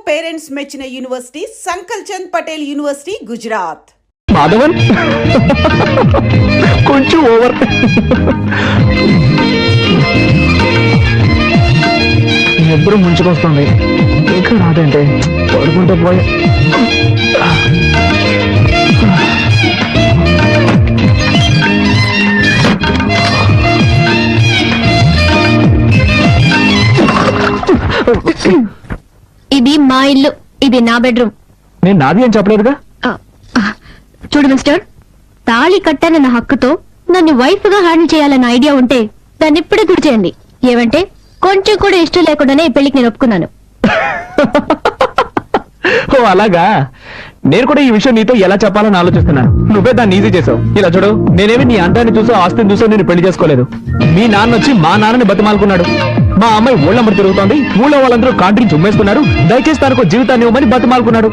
Parents మెచ్చిన university సంకల్ Chand Patel university Gujarat. Madhavan కొంచెం over. ఎప్పుడు ముంచుకొస్తుంది, ఇంకా రాదంటే పడుకుంటూ పోయా. ఇది మా ఇల్లు, ఇది నా బెడ్రూమ్. నేను నాది అని చెప్పలేదుగా. చూడు మిస్టర్, తాళి కట్టానన్న హక్కుతో నన్ను వైఫ్ గా హ్యాండిల్ చేయాలన్న ఐడియా ఉంటే దాన్ని ఇప్పుడే గుర్తు చేయండి. ఏమంటే కొంచెం కూడా ఇష్టం లేకుండానే ఈ పెళ్లికి నేను ఒప్పుకున్నాను. ఓ అలాగా. నేను కూడా ఈ విషయం నీతో ఎలా చెప్పాలని ఆలోచిస్తున్నాను. నువ్వే దాన్ని ఈజీ చేసావు. ఇలా చూడు, నేనేమి నీ అందాన్ని చూసో ఆస్తిని చూసో నేను పెళ్లి చేసుకోలేదు. మీ నాన్న వచ్చి మా నాన్నని బతిమాలుకున్నాడు. మా అమ్మాయి ఊళ్ళమ్మడి తిరుగుతోంది, ఊళ్ళో వాళ్ళందరూ కాంట్రీని చుమ్మేస్తున్నారు, దయచేసి తనకు జీవితాన్ని ఇవ్వమని బతిమాలుకున్నాడు.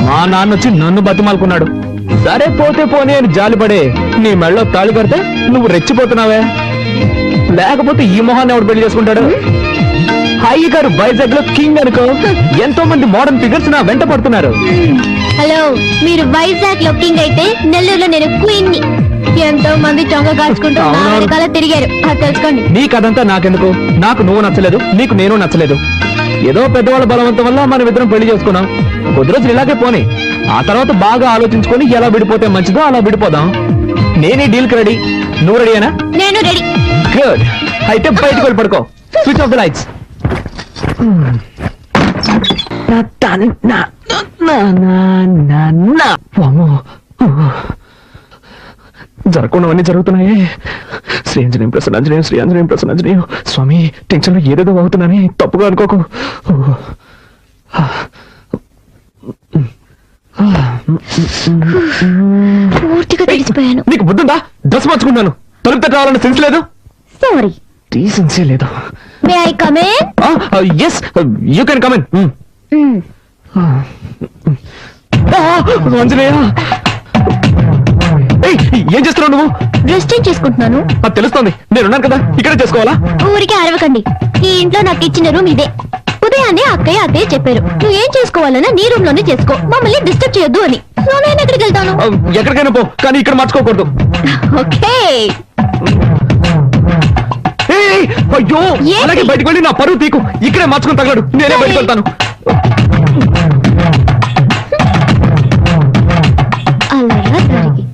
మా నాన్న వచ్చి నన్ను బతిమాలుకున్నాడు. సరే పోతే పోనీ అని జాలిపడే నీ మెళ్ళో తాళి కడితే నువ్వు రెచ్చిపోతున్నావే. లేకపోతే ఈ మొహాన్ని ఎవడు పెళ్లి చేసుకుంటాడు? హాయి గారు వైజాగ్ లో కింగ్ అనుకో, ఎంతో మంది మోడర్న్ ఫిగర్స్ నా వెంట పడుతున్నారు. హలో, మీరు వైజాగ్ లో కింగ్ అయితే నెల్లూరులో నేను క్వీన్ ని. ఎంతో మంది చొంగ కాల్చుకుంటూ నా వెనకాల తిరిగారు, అది తెలుసుకోండి. నీ కథంతా నాకెందుకు? నాకు నువ్వు నచ్చలేదు, నీకు నేను నచ్చలేదు. ఏదో పెద్దవాళ్ళ బలవంతం వల్ల మనం ఇద్దరం పెళ్లి చేసుకున్నాం. కొద్ది రోజులు ఇలాగే పోనీ, ఆ తర్వాత బాగా ఆలోచించుకొని ఎలా విడిపోతే మంచిదో అలా విడిపోదాం. నేనే డీల్ కి రెడీ. నువ్వు రెడీనా? నేను రెడీ. గుడ్. అయితే బయటకు వెళ్ళి పడుకో. Switch off the lights. జరగకుండావన్నీ జరుగుతున్నాయి. శ్రీ ఆంజనేయం ప్రసన్నాంజనేయం, శ్రీ ఆంజనేయం ప్రసన్నాంజనేయం. స్వామి, టెన్షన్ లో ఏదేదో అవుతున్నానే, తప్పుగా అనుకోకు. పూర్తిగా తెలిసిపోయాను. నీకు బుద్ధుందా? డ్రెస్ మార్చుకుంటాను, తలుపు తట్ట రావాలన్న సెన్స్ లేదు. సారీ, డీసెన్సీ లేదు. May I come in? yes, you can come in. Anjaneya, ఏం చేస్తున్నావు నువ్వు? డ్రెస్ చేంజ్ చేసుకుంటున్నాను. అది తెలుస్తోంది, నేనున్నాను కదా, ఇక్కడే చేసుకోవాలా? ఊరికే అరవకండి. ఈ ఇంట్లో నాకు ఇచ్చిన రూమ్ ఇదే. ఉదయాన్నే అత్తయ్య చెప్పారు, నువ్వు ఏం చేసుకోవాలన్నా నీ రూమ్ లోనే చేసుకో, మమ్మల్ని డిస్టర్బ్ చేయొద్దు అని. సో నేను ఎక్కడికి వెళ్తాను? ఎక్కడికైనా పో, కానీ ఇక్కడ మార్చుకోకూడదు. ఓకే. అయ్యో, అలాగే బయటకు వెళ్ళి నా పరువు తీకు. ఇక్కడే మార్చుకుని తగలడు, నేనే బయటకు వెళ్తాను. అలాగా జరిగి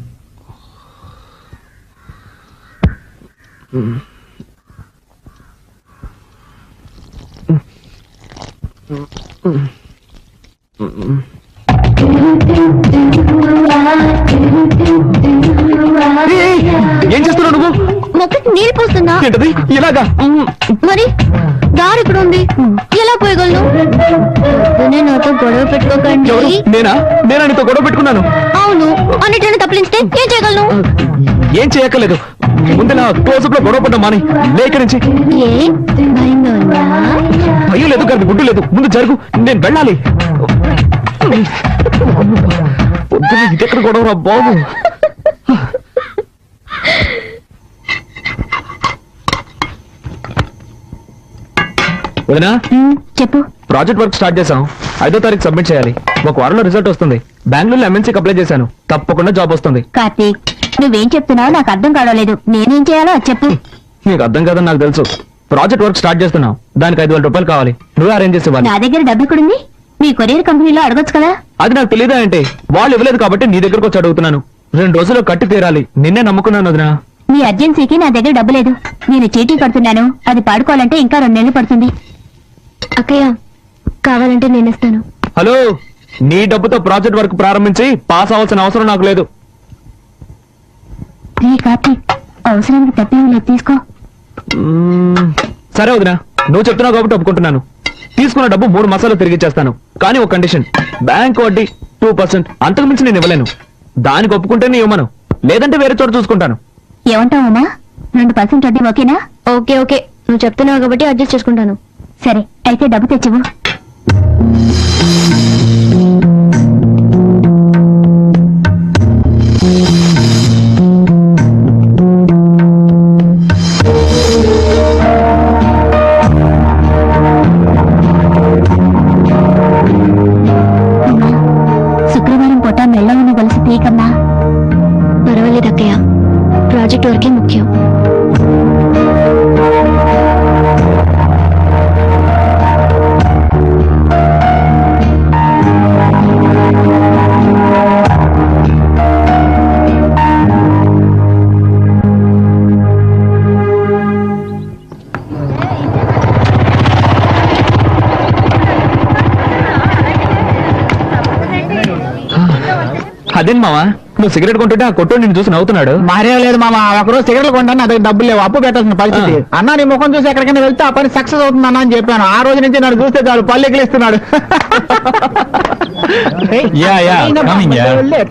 ఏం చేస్తున్నావు నువ్వు? మొక్కకి నీళ్ళు పోస్తున్నా. ఏంటది ఇలాగా? మరి దారి ఇక్కడ ఉంది, ఎలా పోయగలను? నాతో గొడవ పెట్టుకోకండి. నేనా నీతో గొడవ పెట్టుకున్నాను? అవును, అన్నిటిని తప్పించితే ఏం చేయగలను? ఏం చేయక్కర్లేదు, ముందు నా క్లోజప్ లో గొడవ పడ్డా మాని. లేక నుంచి భయం లేదు, కానీ గుడ్డు లేదు. ముందు జరుగు, నేను వెళ్ళాలి. పొద్దున ఇదెక్కడ గొడవ రా బాబు. వదినా, చెప్పు. ప్రాజెక్ట్ వర్క్ స్టార్ట్ చేసాం. 5వ తారీఖు సబ్మిట్ చేయాలి. ఒక వారంలో రిజల్ట్ వస్తుంది. బెంగళూరులో MNCకి అప్లై చేశాను, తప్పకుండా జాబ్ వస్తుంది. కార్తీక్, నువ్వేం చెప్తున్నావు నాకు అర్థం కావలేదు. నేనేం చేయాలో అది చెప్పు. నీకు అర్థం కాదని నాకు తెలుసు. ప్రాజెక్ట్ వర్క్ స్టార్ట్ చేస్తున్నావు, దానికి 5,000 రూపాయలు కావాలి. నువ్వే అరేంజ్ చేసి ఇవ్వాలి. నా దగ్గర డబ్బు కూడా ఉంది, మీ కొరియర్ కంపెనీలో అడగొచ్చు కదా. అది నాకు తెలియదా అంటే? వాళ్ళు ఇవ్వలేదు కాబట్టి నీ దగ్గరకు వచ్చి అడుగుతున్నాను. 2 రోజుల్లో కట్టి తీరాలి. నిన్నే నమ్ముకున్నాను వదినా. మీ అర్జెన్సీకి నా దగ్గర డబ్బు లేదు. నేను చీటీ కడుతున్నాను, అది పాడుకోవాలంటే ఇంకా 2 నెలలు పడుతుంది. అక్కయ్య, కావాలంటే నేను ఇస్తాను. హలో, నీ డబ్బుతో ప్రాజెక్ట్ వర్క్ ప్రారంభించి పాస్ అవ్వాల్సిన అవసరం నాకు లేదు. కార్తీక్, అవసరానికి తప్పేం లేదు, తీసుకో. సరే వదినా, నువ్వు చెప్తున్నావు కాబట్టి ఒప్పుకుంటున్నాను. తీసుకున్న డబ్బు 3 మాసాలు తిరిగి ఇచ్చేస్తాను. కానీ ఒక కండిషన్, బ్యాంక్ వడ్డీ 2%, అంతకు మించి నేను ఇవ్వలేను. దానికి ఒప్పుకుంటేనే ఇవ్వమను, లేదంటే వేరే చోట చూసుకుంటాను. ఏమంటావమ్మా? 2% వడ్డీ ఓకేనా? ఓకే ఓకే, నువ్వు చెప్తున్నావు కాబట్టి అడ్జస్ట్ చేసుకుంటాను. సరే, అయితే డబ్బు తెచ్చివు. అక్కయ్య, ప్రాజెక్ట్ వరకే ముఖ్యం. అదేం మావా, నువ్వు సిగరెట్ కొంటుంటే ఆ కొట్టు నిన్ను చూసి నవ్వుతున్నాడు. మారేం లేదు మామ, ఒకరోజు సిగరెట్లు కొంటాను, నా దగ్గర డబ్బులు లేవు, అప్పు పెట్టాల్సిన పరిస్థితి. అన్న నీ ముఖం చూసి ఎక్కడికైనా వెళ్తే ఆ పని సక్సెస్ అవుతుంది అన్న అని చెప్పాను. ఆ రోజు నుంచి నన్ను చూస్తే చాలు పళ్ళు ఎగిలిస్తున్నాడు.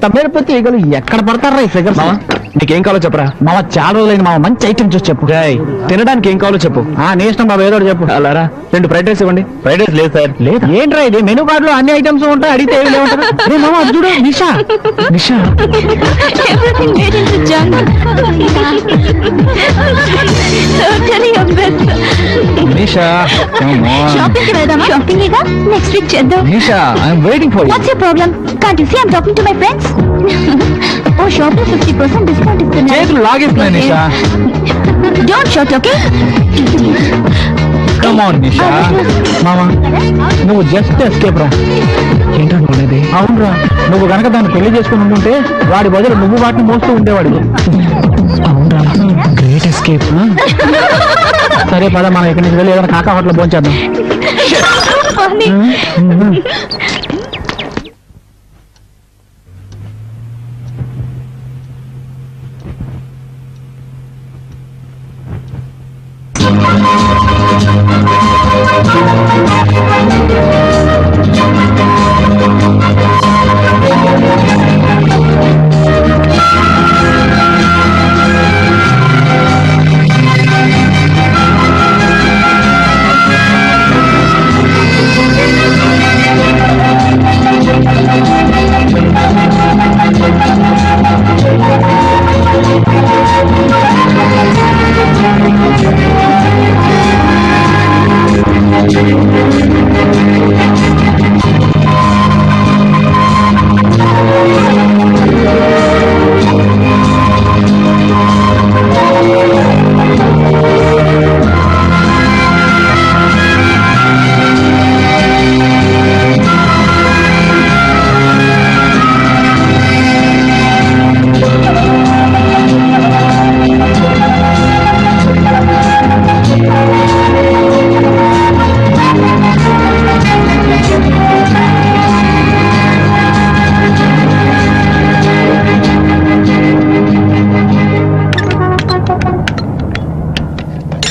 తమ్మేరిపోతే ఈగలు ఎక్కడ పడతారా ఈ ఫిగర్స్? మావా, నీకేం కావాలో చెప్పరా. మామ చాలా రోజులైంది మామ, మంచి ఐటమ్ చూసి చెప్పు. తినడానికి ఏం కావాలో చెప్పు. నీ ఇష్టం బాబు, ఏదో ఒకటి చెప్పు. అలారా 2 ఫ్రైడ్ రైస్ ఇవ్వండి. ఫ్రైడ్ రైస్ లేదు సార్. లేదు ఏంట్రా ఇది, మెనూ కార్డు లో అన్ని ఐటమ్స్ ఉంటాయి, అడిగితే ఏమి లేవంటారు. మామ అది చూడు, నిషా నిషా Everything made into jungle. Totally your best. Nisha Shopping కి వెళ్దామా? Shopping ఏగా నెక్స్ట్ వీక్ చేద్దాం. Nisha, I'm waiting for you. What's your problem? Can't you see I'm talking to my friends? Oh, shopping 50% discount ఇస్తున్నారు. చేతులు లాగేస్తున్నాయి Nisha. Don't shout, okay? Come on Nisha. మామ నువ్వు just escape రా. ఏంటనుకునేది? అవునరా, నువ్వు గనక దాన్ని పెళ్లి చేసుకుని ఉంటుంటే వాడి బదులు నువ్వు వాటిని మోస్తూ ఉండేవాడు. అవునరా, గ్రేట్ ఎస్కేప్. సరే పద, మనం ఇక్కడి నుంచి వెళ్ళి ఏదైనా కాకా హోటల్ భోంచేద్దాం. Funny.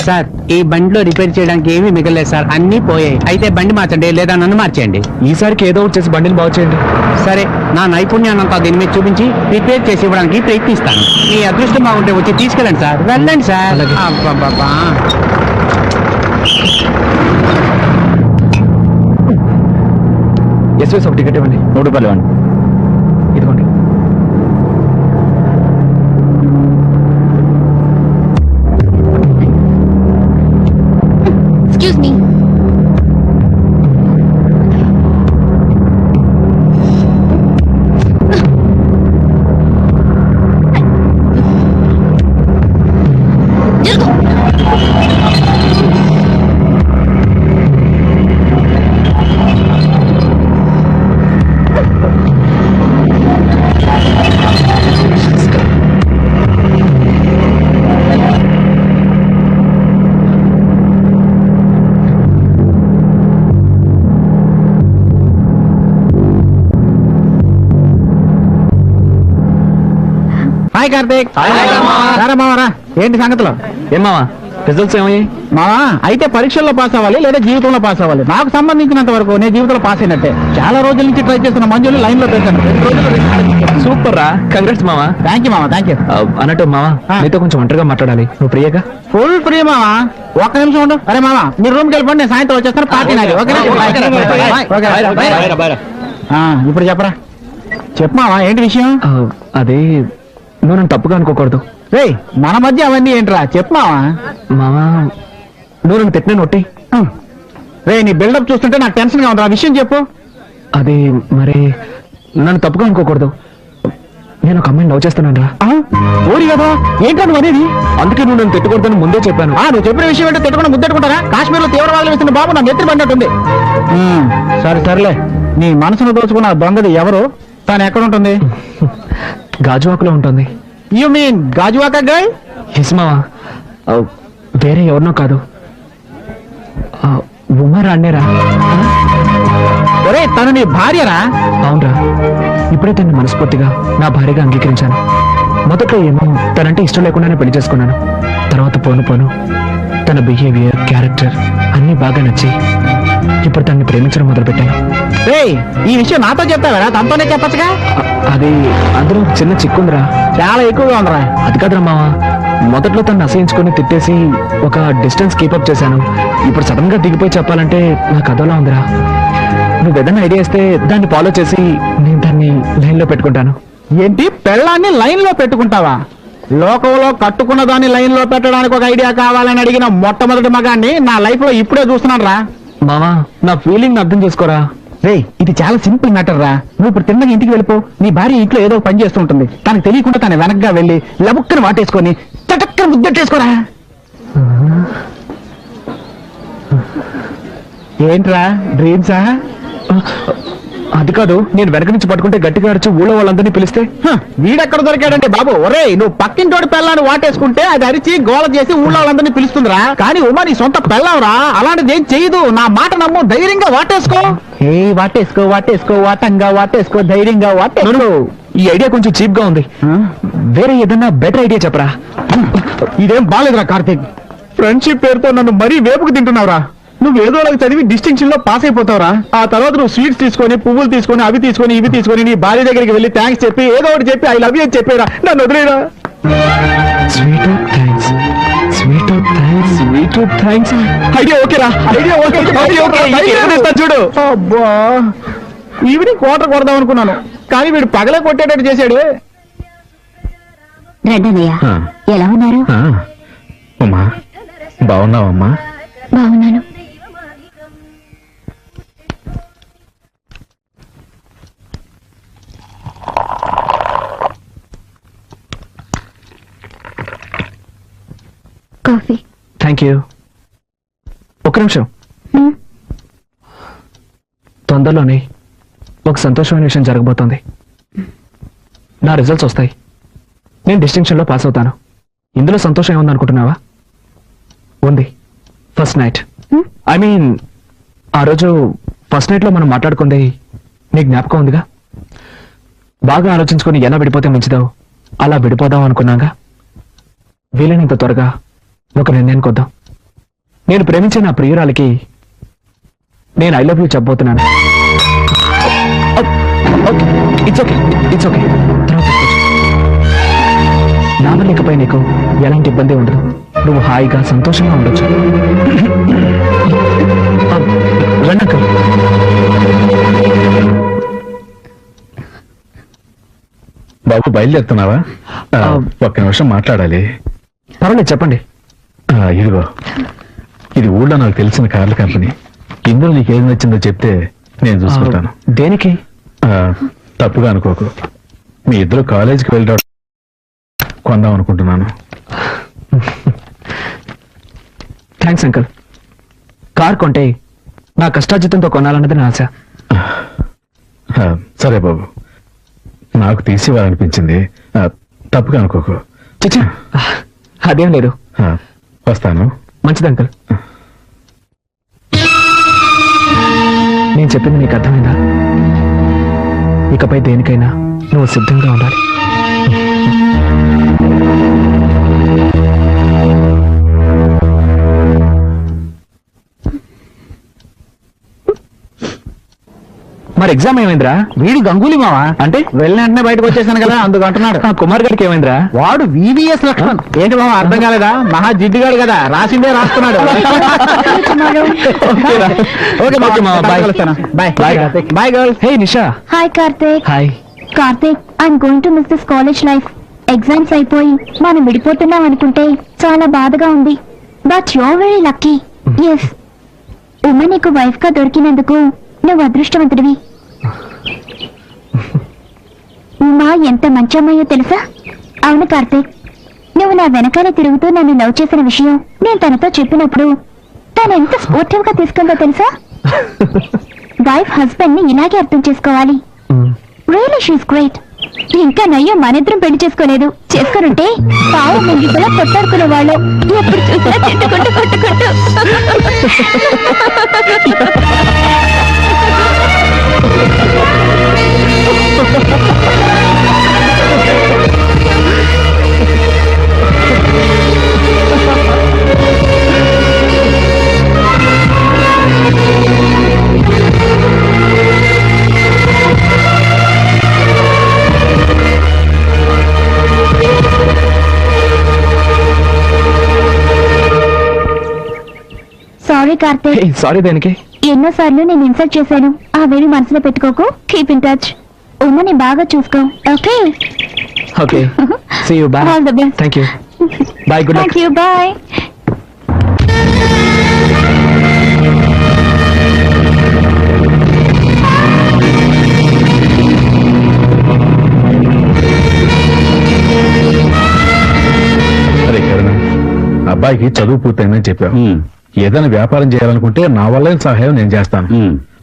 సార్ ఈ బండిలో రిపేర్ చేయడానికి ఏమీ మిగలేదు సార్, అన్ని పోయాయి. అయితే బండి మార్చండి లేదా నన్ను మార్చేయండి. ఈసారికి ఏదో ఒకటి చేసి బండిని బాగు చేయండి. సరే, నా నైపుణ్యాన్నంతా దీని మీద చూపించి రిపేర్ చేసి ఇవ్వడానికి ప్రయత్నిస్తాను. మీ అదృష్టం బాగుంటే వచ్చి తీసుకెళ్ళండి సార్. వెళ్ళండి సార్. అలాగే. అబ్బబ్బబ్బా. ఎస్ఎస్ ఒక టికెట్ ఇవ్వండి. 3 రూపాయలు ఇవ్వండి. ఇదిగోండి. Excuse me. హాయ్ కార్తీక్. సరే మావరా, ఏంటి సంగతులు? ఏం మావా, రిజల్ట్స్ ఏమయ్యాయి? మావా, అయితే పరీక్షల్లో పాస్ అవ్వాలి లేదా జీవితంలో పాస్ అవ్వాలి. నాకు సంబంధించినంత వరకు నేను జీవితంలో పాస్ అయినట్టే. చాలా రోజుల నుంచి ట్రై చేస్తున్న మంజులు లైన్ లో పెట్టాను. 2 రోజులు. సూపర్ రా, కంగ్రాట్స్ మావా. థ్యాంక్ యూ మావా, థ్యాంక్ యూ. అన్నట్టు మావా, నీతో కొంచెం ఒంటరిగా మాట్లాడాలి. నువ్వు ప్రియాగా? ఫుల్ ఫ్రీ మావా, ఒక్క నిమిషం ఉండు. అరే మావా, మీరు రూమ్కి వెళ్ళిపోండి, నేను సాయంత్రం వచ్చేస్తాను. పార్టీ నాది. ఓకేనా? ఇప్పుడు చెప్పరా. చెప్పు మావా, ఏంటి విషయం? అదే, నువ్వు నన్ను తప్పుగా అనుకోకూడదు. రేయ్, మన మధ్య అవన్నీ ఏంట్రా, చెప్పు మావా. మావా, నువ్వు నన్ను పెట్టిన నొట్టి. రే, నీ బిల్డప్ చూస్తుంటే నాకు టెన్షన్ గా ఉంది. ఆ విషయం చెప్పు. అది మరి నన్ను తప్పుగా అనుకోకూడదు. నేను ఒక అమ్మాయిని లవ్ చేస్తున్నాను రా. ఓడి కదా ఏంటో నువ్వు అనేది? అందుకే నువ్వు నన్ను తిట్టుకోవద్దని ముందే చెప్పాను. నువ్వు చెప్పిన విషయం ఏంటో తిట్టకుండా ముద్దెట్టుకుంటారా? కాశ్మీర్ లో తీవ్రవాదులు వేసిన బాబు నా నెత్తి పడినట్టుంది. సరే సర్లే, నీ మనసును దోచుకున్న ఆ దొంగది ఎవరు? తాను ఎక్కడ ఉంటుంది? గాజువాకలో ఉంటుంది. You mean Gajuwaka girl? హిస్మావా, వేరే ఎవరినో కాదు, ఉమా రాణేరా. ఒరే, తను నీ భార్యరా? అవునరా, ఇప్పుడే తనని మనస్ఫూర్తిగా నా భార్యగా అంగీకరించాను. మొదట్లో ఏమో తనంటే ఇష్టం లేకుండానే పెళ్లి చేసుకున్నాను. తర్వాత పోను పోను తన బిహేవియర్, క్యారెక్టర్ అన్నీ బాగా నచ్చి ఇప్పుడు తనని ప్రేమించడం మొదలుపెట్టాను. ఈ విషయం నాతో చెప్తావా? తనతోనే చెప్పచ్చుగా. అది అందులో ఒక చిన్న చిక్కుందిరా. చాలా ఎక్కువగా ఉందిరా. అది కాదురా మావా, మొదట్లో తను అసహించుకొని తిట్టేసి ఒక డిస్టెన్స్ కీపప్ చేశాను. ఇప్పుడు సడన్ గా దిగిపోయి చెప్పాలంటే నాకు అదోలా ఉందిరా. నువ్వు ఏదైనా ఐడియా ఇస్తే దాన్ని ఫాలో చేసి నేను దాన్ని లైన్ లో పెట్టుకుంటాను. ఏంటి, పెళ్ళాన్ని లైన్ లో పెట్టుకుంటావా? లోకంలో కట్టుకున్న దాన్ని లైన్ లో పెట్టడానికి ఒక ఐడియా కావాలని అడిగిన మొట్టమొదటి మగాన్ని నా లైఫ్ లో ఇప్పుడే చూస్తున్నాను రా. మావా, నా ఫీలింగ్ అర్థం చేసుకోరా. ఇది చాలా సింపుల్ మ్యాటర్ రా. నువ్వు ఇప్పుడు తిన్నగా ఇంటికి వెళ్ళిపో. నీ భార్య ఇంట్లో ఏదో పని చేస్తూ ఉంటుంది. తనకు తెలియకుండా తన వెనక్గా వెళ్ళి లబుక్కని వాటేసుకొని చటక్కని ముద్దెట్టేసుకోరా. ఏంట్రా, డ్రీమ్సా? అది కాదు, నేను వెనక నుంచి పట్టుకుంటే గట్టిగా అరిచి ఊళ్ళో వాళ్ళందరినీ పిలిస్తే. వీడెక్కడ దొరికాడంటే బాబు? ఒరే, నువ్వు పక్కింటోడి పెళ్ళాన్ని వాటేసుకుంటే అది అరిచి గోల చేసి ఊళ్ళో వాళ్ళందరినీ పిలుస్తుందిరా. కానీ ఉమా నీ సొంత పెళ్ళాంరా, అలాంటిది ఏం చేయదు. నా మాట నమ్ము, ధైర్యంగా వాటేసుకో. వాటేసుకో వాటేసుకో, వాటంగా వాటేసుకో, ధైర్యంగా వాటేసుకో. ఈ ఐడియా కొంచెం చీప్ గా ఉంది. వేరే ఏదన్నా బెటర్ ఐడియా చెప్పరా. ఇదేం బాలేదురా కార్తీక్. ఫ్రెండ్షిప్ పేరుతో నన్ను మరీ వేపుకు తింటున్నావురా. నువ్వు ఏదో నాకు చదివి డిస్టింక్షన్ లో పాస్ అయిపోతావురా. ఆ తర్వాత నువ్వు స్వీట్స్ తీసుకొని, పువ్వులు తీసుకొని, అవి తీసుకొని, ఇవి తీసుకొని నీ భార్య దగ్గరికి వెళ్ళి థ్యాంక్స్ చెప్పి ఏదో ఒకటి చెప్పి ఐ లవ్ యూ అని చెప్పేరా. నన్ను వదిలేరా. ఐడియా ఓకేరా, ఐడియా ఓకే. చూడు, అబ్బా, ఈవినింగ్ క్వార్టర్ కొడదాం అనుకున్నాను, కానీ వీడు పగలే కొట్టేటట్టు చేశాడు. రెడ్డనయ్య, ఎలా ఉన్నారు? అమ్మా, బాగున్నావమ్మా? బాగున్నాను. కాఫీ. Thank you. ఒక్క నిమిషం. తొందరలోనే ఒక సంతోషమైన విషయం జరగబోతోంది. నా రిజల్ట్స్ వస్తాయి. నేను డిస్టింక్షన్ లో పాస్ అవుతాను. ఇందులో సంతోషం ఏముందనుకుంటున్నావా? ఉంది. ఫస్ట్ నైట్, ఐ మీన్ ఆ రోజు ఫస్ట్ నైట్ లో మనం మాట్లాడుకుంది నీ జ్ఞాపకం ఉందిగా? బాగా ఆలోచించుకొని ఎలా విడిపోతే మంచిదో అలా విడిపోదాం అనుకున్నాగా. వీలైనంత త్వరగా ఒక నిర్ణయానికి వద్దాం. నేను ప్రేమించే నా ప్రియురాలికి నేను ఐ లవ్ యూ చెప్పబోతున్నాను. It's okay, it's okay. తర్వాత నా వల్ల ఇకపై నీకు ఎలాంటి ఇబ్బంది ఉండదు. నువ్వు హాయిగా సంతోషంగా ఉండొచ్చు. రండి. బాబు, బయలుదేరుతున్నావా? ఒక్క నిమిషం మాట్లాడాలి. పర్వాలేదు, చెప్పండి. ఇదిగో, ఇది ఊళ్ళో నాకు తెలిసిన కార్ల కంపెనీ. ఇందులో నీకు ఏది నచ్చిందో చెప్తే నేను చూసుకుంటాను. దేనికి? తప్పుగా అనుకోకు. మీ ఇద్దరు కాలేజీకి వెళ్ళడం కొందాం అనుకుంటున్నాను. Thanks uncle. కార్ కొంటే నా కష్టార్జితంతో కొనాలన్నది నా ఆశ. సరే బాబు, నాకు తీసివ్వాలనిపించింది. తప్పుగా అనుకోకు. చిచి, అదేం లేదు. వస్తాను. మంచిది అంకుల్. నేను చెప్పింది నీకు అర్థమైందా? ఇకపై దేనికైనా నువ్వు సిద్ధంగా ఉండాలి. మరి ఎగ్జామ్ ఏమైందిరా? వీడి గంగూలీ మావా. అంటే వెళ్ళిన వెంటనే బయటకు వచ్చేసాను కదా, అందుకు అంటున్నాడు. ఆ కుమార్ గారికి ఏమైందిరా? వాడు వివిఎస్ లక్ష్మణ్. ఏంటి మావా, అర్థం కాలేదా? మహా జిడ్డుగాడు కదా, రాసిందే రాస్తున్నాడు. ఓకే మావా, bye. Bye girls. Hey Nisha. Hi Karthik. Hi Karthik, I'm going to miss this college life. Exams అయిపోయి మనం విడిపోతున్నాం అనుకుంటే చాలా బాధగా ఉంది. But you're very lucky. Yes, Uma నీకు వైఫ్ గా దొరికినందుకు నువ్వు అదృష్టవంతుడివి. ఉమా ఎంత మంచి అమ్మాయో తెలుసా? అవును కార్తీక్, నువ్వు నా వెనకాల తిరుగుతూ నన్ను లవ్ చేసిన విషయం నేను తనతో చెప్పినప్పుడు తను ఎంత స్పోర్టివ్ గా తీసుకుందో తెలుసా? వైఫ్ హస్బెండ్ ని ఇలాగే అర్థం చేసుకోవాలి. Really she's great. ఇంకా నయ్యో మనిద్దరం పెళ్లి చేసుకోలేదు. చేసుకునుంటే పావు ముంగిసలా కొట్టాడుకునే వాళ్ళు. ఎప్పుడు చూసినా తిట్టుకుంటూ కొట్టుకుంటూ. సారీ కార్తీక్. సారీ దేనికి? ఎన్నోసార్లు నేను ఇన్సల్ట్ చేశాను. అవేమి మనసులో పెట్టుకోకు. Keep in touch. ఉమ్మని బాగా చూసుకో. Okay okay, see you. Bye. All the best. Thank you. Bye. Good luck. Thank you. Bye. అరే కరుణ, అబ్బాయికి చదువు పూర్తయిందని చెప్పావు. ఏదైనా వ్యాపారం చేయాలనుకుంటే నా వల్ల సహాయం నేను చేస్తాను.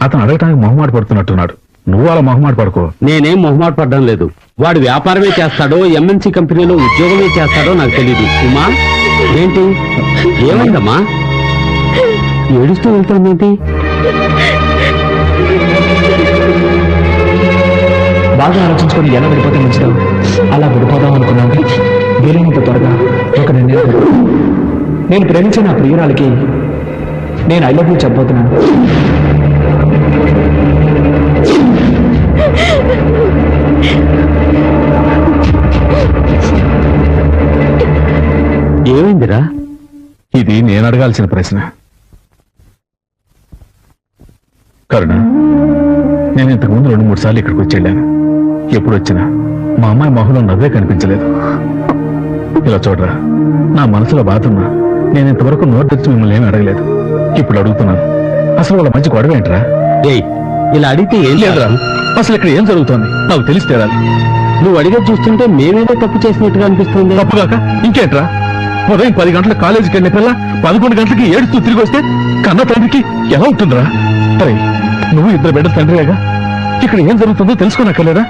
అతను అడగటానికి మొహమాట పడుతున్నట్టున్నాడు. నువ్వు అలా మొహమాట పడుకో. నేనేం మొహమాట పడ్డం లేదు. వాడు వ్యాపారమే చేస్తాడో ఎంఎన్సీ కంపెనీలో ఉద్యోగమే చేస్తాడో నాకు తెలియదు. ఉమా, ఏంటి ఏమైందమ్మా? ఏడుస్తూ వెళ్తామేంటి? బాగా ఆలోచించుకొని ఎలా విడిపోతే మంచిదో అలా విడిపోదాం అనుకున్నాను. వీలైనంత త్వరగా ఒక నిర్ణయం. నేను ప్రేమించిన నా ప్రియురాలకి నేను ఐ లవ్ యూ చెప్పబోతున్నాను. ఏమైందిరా? ఇది నేను అడగాల్సిన ప్రశ్న. కరుణ, నేను ఇంతకు ముందు 2-3 సార్లు ఇక్కడికి వచ్చి వెళ్ళాను. ఎప్పుడు వచ్చినా మా అమ్మాయి మొహంలో నవ్వే కనిపించలేదు. ఇలా చూడరా, నా మనసులో బాధ ఉన్నా నేను ఇంతవరకు నోరు తెచ్చి మిమ్మల్ని ఏమీ అడగలేదు. ఇప్పుడు అడుగుతున్నాను, అసలు వాళ్ళ మంచి గొడవ ఏంట్రా? ఏయ్, ఇలా అడిగితే ఏం లేదురా, అసలు ఇక్కడ ఏం జరుగుతోంది నాకు తెలిసి తీరాలి. నువ్వు అడిగే చూస్తుంటే మేమేదో తప్పు చేసినట్టుగా అనిపిస్తుంది. తప్పుగాక ఇంకేంట్రా? ఉదయం 10 గంటలకు కాలేజీకి వెళ్ళే పిల్ల 11 గంటలకి ఏడుస్తూ తిరిగి వస్తే కన్న తండ్రికి ఎలా ఉంటుందిరా? అరే, నువ్వు 2 బిడ్డల తండ్రిగా ఇక్కడ ఏం జరుగుతుందో తెలుసుకోనక్కర్లేదా?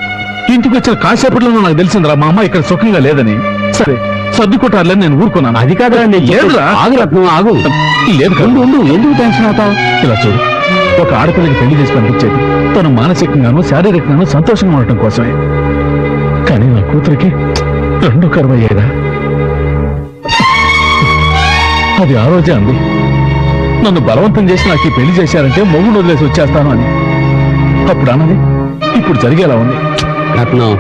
ఇంటికి వచ్చిన కాసేపట్లో నాకు తెలిసిందిరా మా అమ్మ ఇక్కడ సుఖంగా లేదని. సరే సర్దుకుంటారులేని నేను ఊరుకున్నాను. అది కాదురా, లేదురా. ఆగు రత్నం, ఆగు. లేదు కాదు. ఉండు, ఎందుకు టెన్షన్ అవుతావు? ఇలా చూడు, ఒక ఆడపిల్లకి పెళ్లి చేసి పంపించేది తను మానసికంగాను శారీరకంగాను సంతోషంగా ఉండటం కోసమే. కానీ నా కూతురికి 2 కరువయ్యేదా? అది ఆ రోజే అంది, నన్ను బలవంతం చేసి నాకు ఈ పెళ్లి చేశారంటే మొగుడు వదిలేసి వచ్చేస్తాను అని. అప్పుడు అన్నది ఇప్పుడు జరిగేలా ఉంది. రత్నం,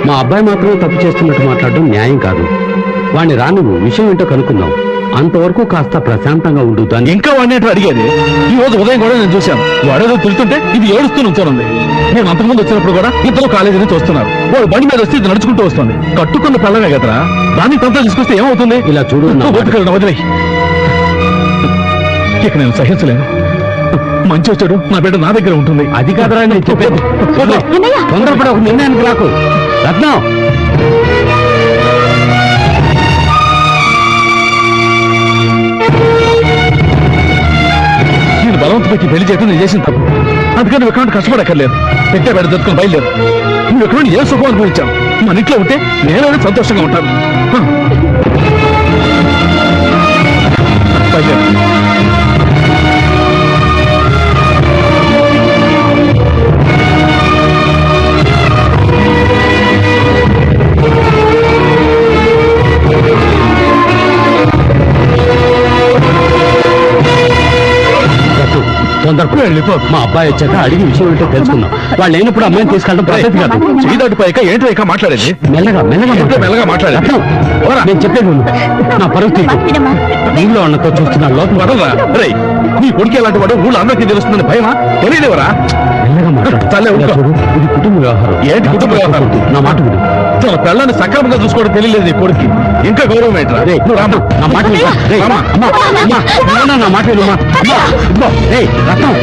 మా అబ్బాయి మాత్రమే తప్పు చేస్తున్నట్టు మాట్లాడడం న్యాయం కాదు. వాడిని రా, నువ్వు విషయం ఏంటో కనుక్కుందాం. అంతవరకు కాస్త ప్రశాంతంగా ఉండు. దాన్ని ఇంకా వాడిని అడిగేది. ఈ రోజు ఉదయం కూడా నేను చూశాను, వాడేదో తిరుగుతుంటే ఇది ఏడుస్తూ నుంచోనుంది. నేను అంతకుముందు వచ్చినప్పుడు కూడా ఇద్దరు కాలేజీ నుంచి వస్తున్నారు. వాడు బండి మీద వస్తే ఇది నడుచుకుంటూ వస్తుంది. కట్టుకున్న పిల్లమే కదరా, దాన్ని తంతా తీసుకొస్తే ఏమవుతుంది? ఇలా చూడు, వదిలే. ఇక నేను సహించలేను. మంచి వచ్చాడు, నా బిడ్డ నా దగ్గర ఉంటుంది. అది కాదురా నేను చెప్పేది. తొందరపడి ఒక నిర్ణయానికి రాకు. రత్నం, నేను బలవంత పెట్టి పెళ్లి చేయడం నేను చేసిన తప్పు. అందుకని నువ్వు ఎక్కడ కష్టపడక్కర్లేదు. పెట్టే బయట దొరుకుని బయలుదేరు. నువ్వు ఎక్కడ ఏ సుఖం అనుభవించావు? మన ఇంట్లో ఉంటే నేను సంతోషంగా ఉంటాను. బయలుదేరు. తొందరపడి వెళ్ళిపో. మా అబ్బాయి వచ్చాక అడిగి విషయం ఏంటో తెలుసుకుందాం. వాళ్ళు లేనప్పుడు అమ్మాయిని తీసుకెళ్ళడం పద్ధతి కాదు. చీదాటిపోయాక ఏంటో ఇక మాట్లాడేది? మెల్లగా మెల్లగా మాట్లాడేది. రత్నం, నేను చెప్పేది విను. నా పరువు తీసు. నీళ్ళు అన్నతో చూస్తున్నాడు లోపల. వదలరా. రే, నీ కొడుకు ఎలాంటి వాడు ఊళ్ళో అందరికీ తెలుస్తుందని భయమా? తెలియదేవరా? మెల్లగా మాట్లాడు. తల్లే ఇలా ఊరుకో. చూడు, ఇది కుటుంబ వ్యవహారం. ఏంటి కుటుంబ వ్యవహారం? నా మాట విను. తన పిల్లని సక్రమంగా చూసుకోవడం తెలియలేదు నీ కొడుకు. ఇంకా గౌరవం ఏంట్రా? రేయ్, నువ్వు రామ్మా. నా మాట విను. రేయ్, రామ్మా. అమ్మా, అమ్మా, అమ్మా, నా మాట విను, అమ్మా. అమ్మా, ఇదిగో. రేయ్, రత్నం.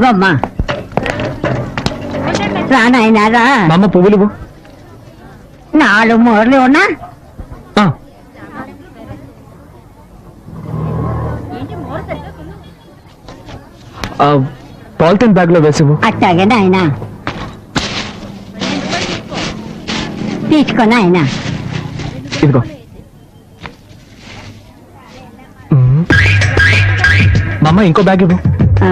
ఇదిగోమ్మా రా నాయనా రా. మా అమ్మ పువ్వులు ఇవ్వు. 4 మూరలు ఉన్నా ఆ, ఆ, పాలిథిన్ బ్యాగ్ లో వేసివు. అట్టాగే నాయన తీసుకో నాయన. ఇదిగో. మా అమ్మ ఇంకో బ్యాగ్ ఇవ్వు. ఆ,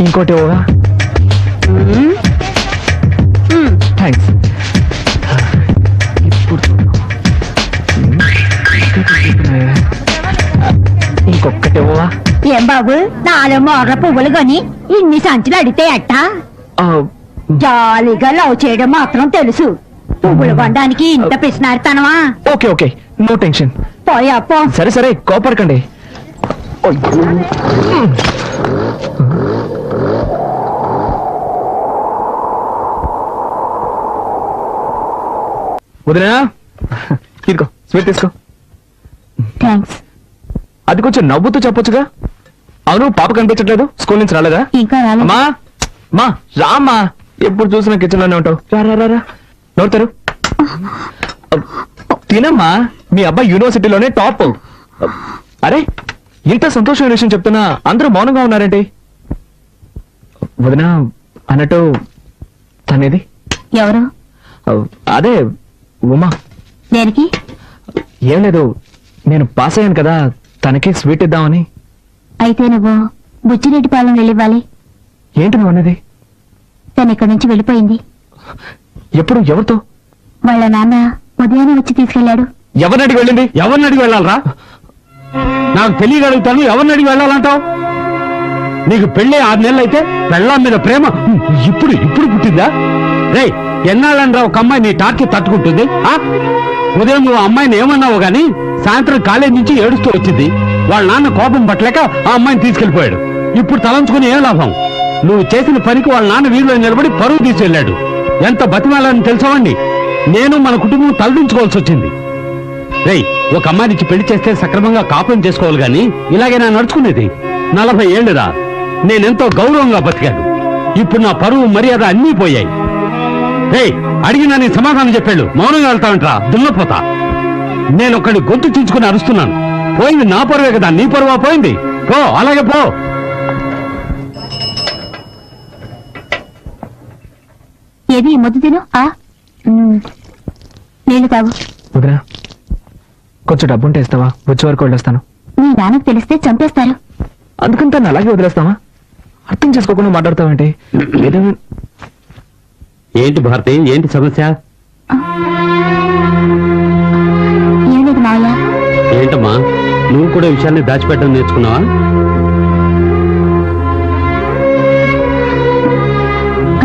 ఇంకోటి ఇవ్వవా? థ్యాంక్స్. ఇంకొకటి ఇవ్వవా? ఏం బాబు 4 మూరల పువ్వులు కొని ఇన్ని సంచులు అడితే అట్ట? ఆ, జాలీగా లవ్ చేయడం మాత్రం తెలుసు. పువ్వులు కొనడానికి ఇంత పిసినారుతానవా? Okay okay, no tension. పోయా పో. సరే సరే, కోపడకండి. వదినా, ఇదిగో స్వీట్ తీసుకో. థ్యాంక్స్. అది కొంచెం నవ్వుతూ చెప్పొచ్చుగా. అవును, పాప కనిపించట్లేదు, స్కూల్ నుంచి రాలేదా? ఇంకా రాలేదు. అమ్మా మా రామ్మా, ఎప్పుడు చూసినా కిచెన్ లోనే ఉంటావు. రా రా రా రా, నోడతారు. తినమ్మా, మీ అబ్బాయి యూనివర్సిటీలోనే టాప్. అరే, ఇంత సంతోషమైన విషయం చెప్తున్నా అందరూ మౌనంగా ఉన్నారేంటి? వదినా, అన్నట్టు తనేది? ఎవరు? అదే ఉమా. దేనికి? ఏం లేదు, నేను పాస్ అయ్యాను కదా, తనకి స్వీట్ ఇద్దామని. అయితే నువ్వు బుచ్చిరెడ్డిపాలెం వెళ్ళివ్వాలి. ఏంటి నువ్వు అనేది? తను ఇక్కడి నుంచి వెళ్ళిపోయింది. ఎప్పుడు? ఎవరితో? వాళ్ళ నాన్న ఉదయాన్నే వచ్చి తీసుకెళ్లాడు. ఎవరిని అడిగి వెళ్ళింది? ఎవరిని అడిగి వెళ్ళాలరా? నాకు తెలియగలుగుతాను, ఎవరిని అడిగి వెళ్ళాలంటావు? నీకు పెళ్ళి 6 నెలలు అయితే పెళ్ళాం మీద ప్రేమ ఇప్పుడు ఇప్పుడు పుట్టిందా? రే, ఎన్నాళ్ళంరా ఒక అమ్మాయి నీ టార్కి తట్టుకుంటుంది? ఉదయం నువ్వు అమ్మాయిని ఏమన్నావు గాని సాయంత్రం కాలేజీ నుంచి ఏడుస్తూ వచ్చింది. వాళ్ళ నాన్న కోపం పట్టలేక ఆ అమ్మాయిని తీసుకెళ్లిపోయాడు. ఇప్పుడు తలంచుకుని ఏం లాభం? నువ్వు చేసిన పనికి వాళ్ళ నాన్న వీధిలో నిలబడి పరువు తీసుకెళ్లాడు. ఎంత బతిమాలని తెలుసావండి? నేను మన కుటుంబం తలదించుకోవాల్సి వచ్చింది. రేయ్, ఒక అమ్మాయినికి పెళ్లి చేస్తే సక్రమంగా కాపురం చేసుకోవాలి గాని ఇలాగే నా నడుచుకునేది. 40 ఏళ్ళురా, నేనెంతో గౌరవంగా బతికాను. ఇప్పుడు నా పరువు మర్యాద అన్నీ పోయాయి. రేయ్, అడిగినా నీ సమాధానం చెప్పాడు, మౌనంగా వెళ్తావంటరా దున్నపోతా. నేను ఒకటి గొంతు చించుకుని అరుస్తున్నాను. పోయింది నా పరువే కదా, నీ పరువా పోయింది? పో, అలాగే పో. ఏది ముద్దు తిను. నీళ్లు తాగు. వదినా, కొంచెం డబ్బుంటే ఇస్తావా? వచ్చే వరకు వెళ్ళొస్తాను. మీ నాన్నకు తెలిస్తే చంపేస్తారు. అందుకని తను అలాగే వదిలేస్తావా? అర్థం చేసుకోకుండా మాట్లాడతావేంటి? ఏంటి భారతి, ఏంటి సమస్య? ఏం లేదు మావయ్య. ఏంటమ్మా, నువ్వు కూడా విషయాన్ని దాచిపెట్టడం నేర్చుకున్నావా?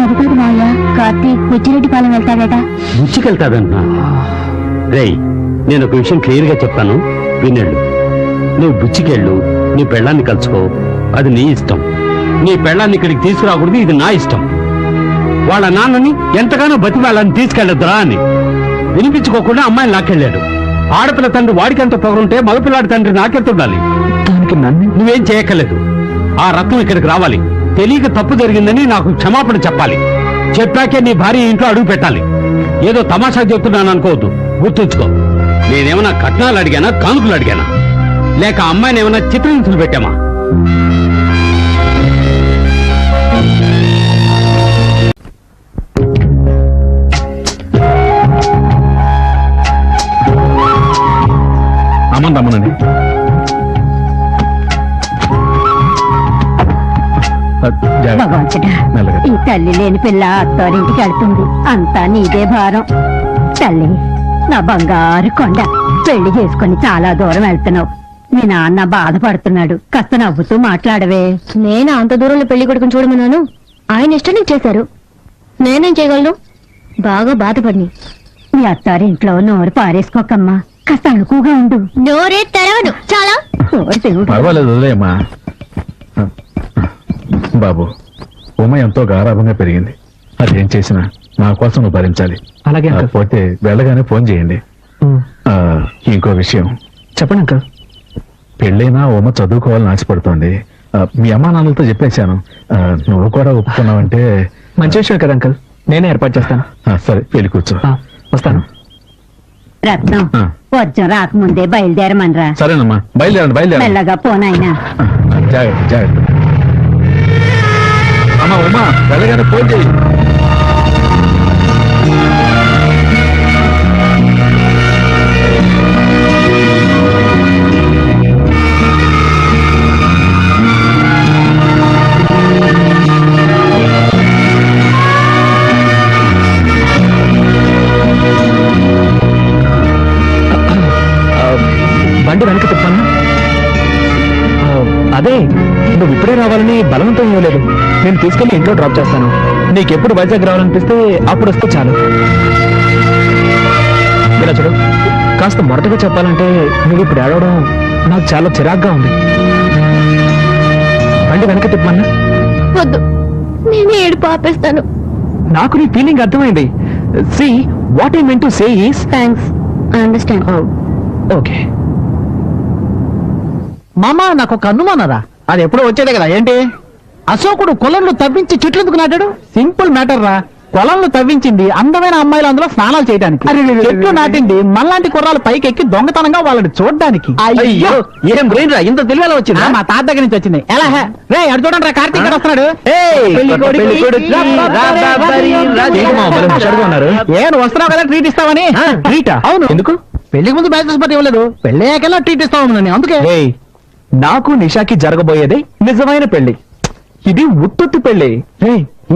అది కాదు మావయ్య, కార్తీక్ బుచ్చిరెడ్డిపాలెం వెళ్తాడట. బుచ్చికెళ్తాదంటున్నా? రేయ్, నేను ఒక విషయం క్లియర్ గా చెప్తాను, వినేళ్ళు. నువ్వు బుచ్చికెళ్ళు, నీ పెళ్ళాన్ని కలుసుకో, అది నీ ఇష్టం. నీ పెళ్ళాన్ని ఇక్కడికి తీసుకురాకూడదు, ఇది నా ఇష్టం. వాళ్ళ నాన్నని ఎంతగానో బతిమాలని తీసుకెళ్లొద్దురా అని వినిపించుకోకుండా అమ్మాయిని లాక్కెళ్ళాడు. ఆడపిల్ల తండ్రి వాడికంత పొగరుంటే మగపిల్లాడి తండ్రి నాకెత్తుండాలి. దానికి నన్ను నువ్వేం చేయక్కర్లేదు. ఆ రత్నం ఇక్కడికి రావాలి, తెలియక తప్పు జరిగిందని నాకు క్షమాపణ చెప్పాలి. చెప్పాకే నీ భార్య ఇంట్లో అడుగు పెట్టాలి. ఏదో తమాషా చెప్తున్నాను అనుకోవద్దు, గుర్తుంచుకో. నేనేమన్నా కట్నాలు అడిగానా, కానుకలు అడిగానా, లేక అమ్మాయిని ఏమైనా చిత్రహింసలు పెట్టామా? అమ్మంది అమ్మనండి. భగవంతుడా, మెల్లగా. ఈ తల్లి లేని పిల్ల అత్తారింటికి వెళ్తుంది. అంతా నీదే భారం. తల్లి, నా బంగారు కొండ, పెళ్లి చేసుకుని చాలా దూరం వెళ్తున్నావు. మీ నాన్న బాధపడుతున్నాడు, కాస్త నవ్వుతూ మాట్లాడవే. నేను అంత దూరంలో పెళ్లి కొడుకుని చూడమన్నాను, ఆయన ఇష్టం నీకు చేశారు. నేనేం చేయగలను? బాగా బాధపడి. మీ అత్తారింట్లో నోరు పారేసుకోకమ్మా, కాస్త అణుకుగా ఉండు. నోరే తెరవను, చాలా. నోరు తెరువు. పర్వాలేదు, వదిలేయమ్మా. బాబు, ఉమ ఎంతో గారాభంగా పెరిగింది. అదేం చేసినా నా కోసం నువ్వు భరించాలి. అలాగే అంకుల్. పోతే వెళ్ళగానే ఫోన్ చేయండి. ఇంకో విషయం చెప్పండి అంకుల్. పెళ్ళైనా ఉమ చదువుకోవాలని ఆశపడుతోంది. మీ అమ్మా నాన్నలతో చెప్పేశాను. నువ్వు కూడా ఒప్పుకున్నావంటే మంచి విషయం కదా అంకుల్, నేనే ఏర్పాటు చేస్తాను. సరే పెళ్లి కూర్చో. వస్తాను. రత్నం ఆ. వచ్చం రాకముందే బయలుదేరమనరా. సరేనమ్మా, బయలుదేరండి. మెల్లగా పోనాయనా. జాగ్రత్త జాగ్రత్త. అమ్మా ఉమా, వెళ్ళగానే ఫోన్ చేయి. బండి వెనక తిప్పాను. అదే నువ్వు ఇప్పుడే రావాలని బలవంతం ఇవ్వలేదు. నేను తీసుకెళ్లి ఇంట్లో డ్రాప్ చేస్తాను. నీకెప్పుడు వైజాగ్ రావాలనిపిస్తే అప్పుడు వస్తే చాలు. ఇలా చూడు, కాస్త మొరటగా చెప్పాలంటే నువ్వు ఇప్పుడు ఏడవడం నాకు చాలా చిరాగ్గా ఉంది. బండి వెనక తిప్పమన్నా. వద్దు, నేనే ఏడుపు ఆపేస్తాను. నాకు నీ ఫీలింగ్ అర్థమైంది. See what I mean to say is thanks, I understand. Okay. మామ నాకు ఒక అనుమానరా, అది ఎప్పుడో వచ్చేదే కదా. ఏంటి? అశోకుడు కొలంలో తవ్వించి చెట్లు ఎందుకు నాటాడు? సింపుల్ మ్యాటర్ రా. కొలంలో తవ్వించింది అందమైన అమ్మాయిలు అందులో స్నానాలు చేయడానికి. చెట్లు నాటింది మనలాంటి కుర్రాలు పైకి ఎక్కి దొంగతనంగా వాళ్ళని చూడడానికి. అయ్యో, ఏం బ్రెయిన్ రా, ఇంత తెలివేలా వచ్చింది. మా తాత దగ్గర నుంచి వచ్చింది. ఎలా హే? రే అడు చూడండి రా, కార్తీక్ గారు వస్తున్నాడు. ఏను వస్తున్నావు కదా ట్రీట్ ఇస్తావని. ట్రీటా? అవును. ఎందుకు? పెళ్లికి ముందు బ్యాచెస్ పట్టి ఇవ్వలేదు, పెళ్ళయ్యాకెలా ట్రీట్ ఇస్తావు అందుకే. ఏయ్, నాకు నిషాకి జరగబోయేది నిజమైన పెళ్లి. ఇది ఉత్తుత్తి పెళ్లి.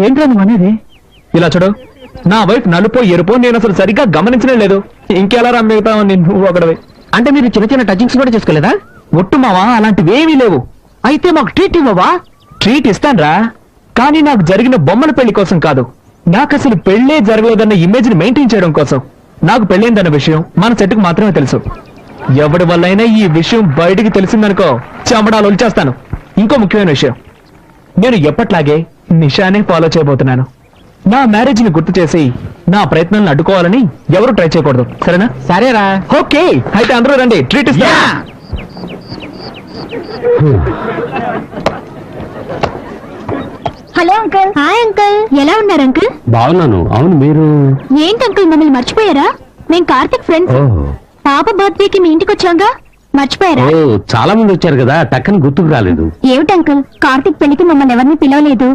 ఏంట్రా నువ్వు అనేది? ఇలా చూడు, నా వైఫ్ నలుపో ఎరుపో నేను అసలు సరిగ్గా గమనించనే లేదు. ఇంకెలా రమ్మిగుతావు నువ్వు ఒకడవి. అంటే మీరు చిన్న చిన్న టచింగ్స్ కూడా చేసుకోలేదా? ఒట్టు మావా, అలాంటివి ఏమీ లేవు. అయితే మాకు ట్రీట్ ఇవ్వవా? ట్రీట్ ఇస్తాన్రా, కానీ నాకు జరిగిన బొమ్మల పెళ్లి కోసం కాదు. నాకు అసలు పెళ్లే జరగలేదన్న ఇమేజ్ ని మెయింటైన్ చేయడం కోసం. నాకు పెళ్ళైందన్న విషయం మన సెట్కు మాత్రమే తెలుసు. ఎవడి వల్లైనా ఈ విషయం బయటికి తెలిసిందనుకో చెమడాలు ఒలిచేస్తాను. ఇంకో ముఖ్యమైన విషయం, నేను ఎప్పట్లాగే నిషానే ఫాలో చేయబోతున్నాను. నా మ్యారేజ్ ని గుర్తు చేసి నా ప్రయత్నాలను అడ్డుకోవాలని ఎవరు ట్రై చేయకూడదు. సరేనా? సరేరా. ఓకే, అయితే అందరూ రండి, ట్రీట్ ఇస్తా. Hello uncle. హాయ్ అంకుల్, ఎలా ఉన్నారు అంకుల్? బాగున్నాను. అవును, మీరు? ఏంటి అంకుల్ మమ్మల్ని మర్చిపోయారా? మేము కార్తిక్ ఫ్రెండ్స్. పాప బర్త్డేకి మీ ఇంటికి వచ్చాంగా, మర్చిపోయారా? చాలా మంది వచ్చారు కదా, టక్కని గుర్తుకు రాలేదు. ఏమిటి అంకుల్, కార్తిక్ పెళ్లికి మమ్మల్ని ఎవరిని పిలవలేదు.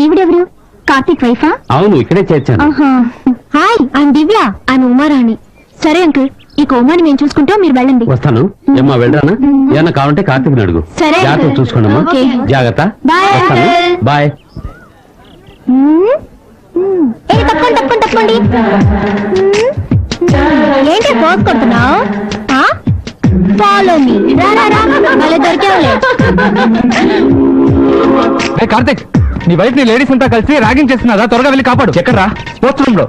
ఈవిడెవరు? కార్తిక్ వైఫా? అవును, ఇక్కడే చేర్చాను. Hi, I'm Divya. I'm Uma Rani. సరే అంకుల్, ఈ కోమాని మేము చూసుకుంటాం, మీరు వెళ్ళండి. వస్తాను. ఏమ్మా, వెళ్ళరానా? ఏమన్నా కావాలంటే కార్తీక్ అడుగు. సరే అంకుల్. జాగ్రత్త చూసుకోండమ్మా. ఓకే. జాగ్రత్త. బాయ్ వస్తాను. అంకుల్. బాయ్. తప్పండి. ఏంటి పోస్ కొడుతున్నావు? Follow me. మళ్ళీ దొరికేవాలే. కార్తిక్, నీ వైఫ్ ని లేడీస్ అంతా కలిసి ర్యాగింగ్ చేస్తున్నదా? త్వరగా వెళ్ళి కాపాడు. ఎక్కడ్రా? స్పోర్ట్స్ రూమ్ లో.